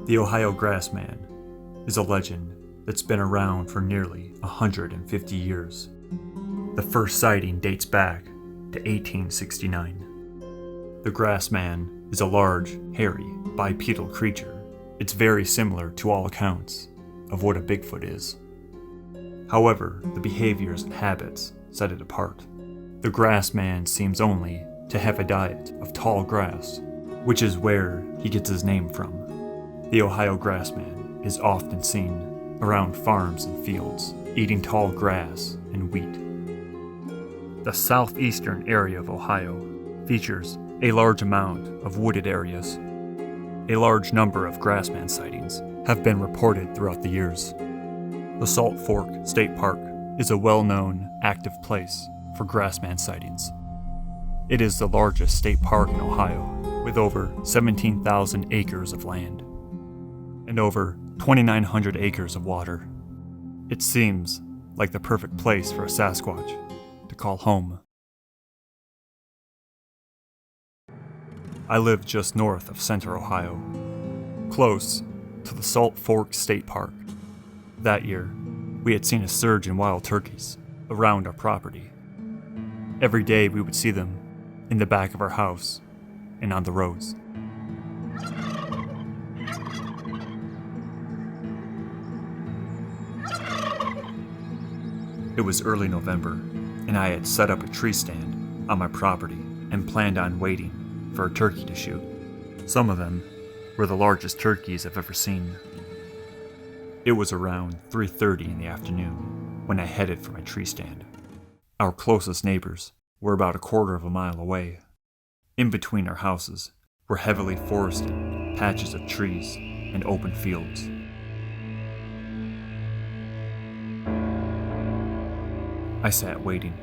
The Ohio Grassman is a legend that's been around for nearly 150 years. The first sighting dates back to 1869. The Grassman is a large, hairy, bipedal creature. It's very similar to all accounts of what a Bigfoot is. However, the behaviors and habits set it apart. The Grassman seems only to have a diet of tall grass, which is where he gets his name from. The Ohio Grassman is often seen around farms and fields, eating tall grass and wheat. The southeastern area of Ohio features a large amount of wooded areas. A large number of Grassman sightings have been reported throughout the years. The Salt Fork State Park is a well-known, active place for Grassman sightings. It is the largest state park in Ohio, with over 17,000 acres of land and over 2,900 acres of water. It seems like the perfect place for a Sasquatch to call home. I live just north of Center, Ohio, close to the Salt Fork State Park. That year, we had seen a surge in wild turkeys around our property. Every day we would see them in the back of our house and on the roads. It was early November, and I had set up a tree stand on my property and planned on waiting for a turkey to shoot. Some of them were the largest turkeys I've ever seen. It was around 3:30 in the afternoon when I headed for my tree stand. Our closest neighbors were about a quarter of a mile away. In between our houses were heavily forested patches of trees and open fields. I sat waiting,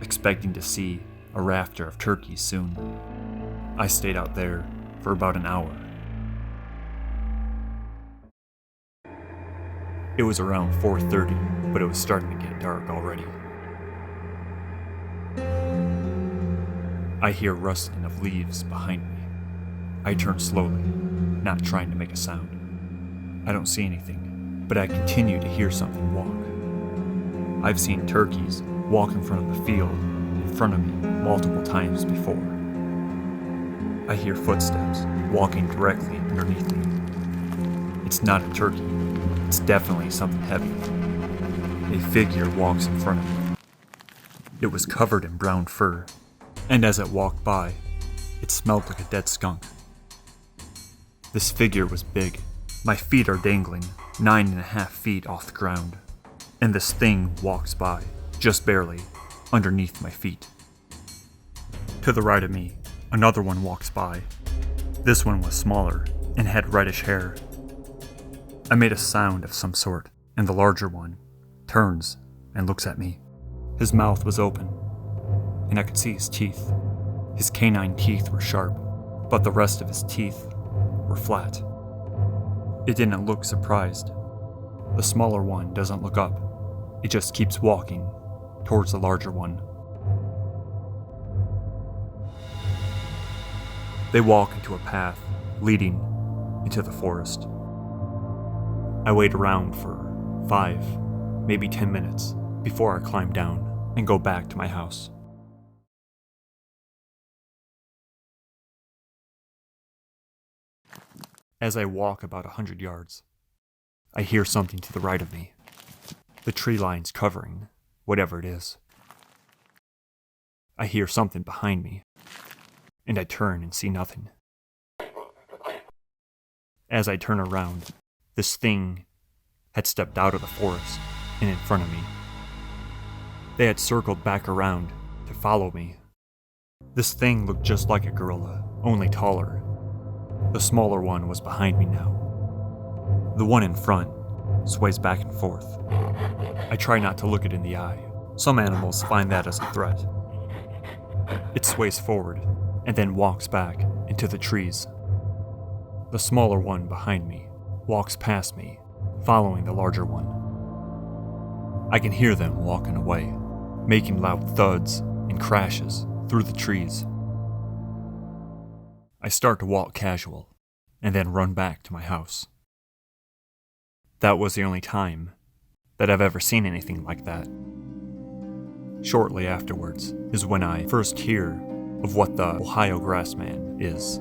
expecting to see a rafter of turkeys soon. I stayed out there for about an hour. It was around 4:30, but it was starting to get dark already. I hear rustling of leaves behind me. I turn slowly, not trying to make a sound. I don't see anything, but I continue to hear something walk. I've seen turkeys walk in front of the field in front of me multiple times before. I hear footsteps walking directly underneath me. It's not a turkey. It's definitely something heavy. A figure walks in front of me. It was covered in brown fur, and as it walked by, it smelled like a dead skunk. This figure was big. My feet are dangling 9.5 feet off the ground, and this thing walks by, just barely, underneath my feet. To the right of me, another one walks by. This one was smaller and had reddish hair. I made a sound of some sort, and the larger one turns and looks at me. His mouth was open, and I could see his teeth. His canine teeth were sharp, but the rest of his teeth were flat. It didn't look surprised. The smaller one doesn't look up. It just keeps walking towards the larger one. They walk into a path leading into the forest. I wait around for 5, maybe 10 minutes before I climb down and go back to my house. As I walk about 100 yards, I hear something to the right of me. The tree line's covering whatever it is. I hear something behind me, and I turn and see nothing. As I turn around, this thing had stepped out of the forest and in front of me. They had circled back around to follow me. This thing looked just like a gorilla, only taller. The smaller one was behind me now. The one in front sways back and forth. I try not to look it in the eye. Some animals find that as a threat. It sways forward and then walks back into the trees. The smaller one behind me walks past me, following the larger one. I can hear them walking away, making loud thuds and crashes through the trees. I start to walk casual, and then run back to my house. That was the only time that I've ever seen anything like that. Shortly afterwards is when I first hear of what the Ohio Grassman is.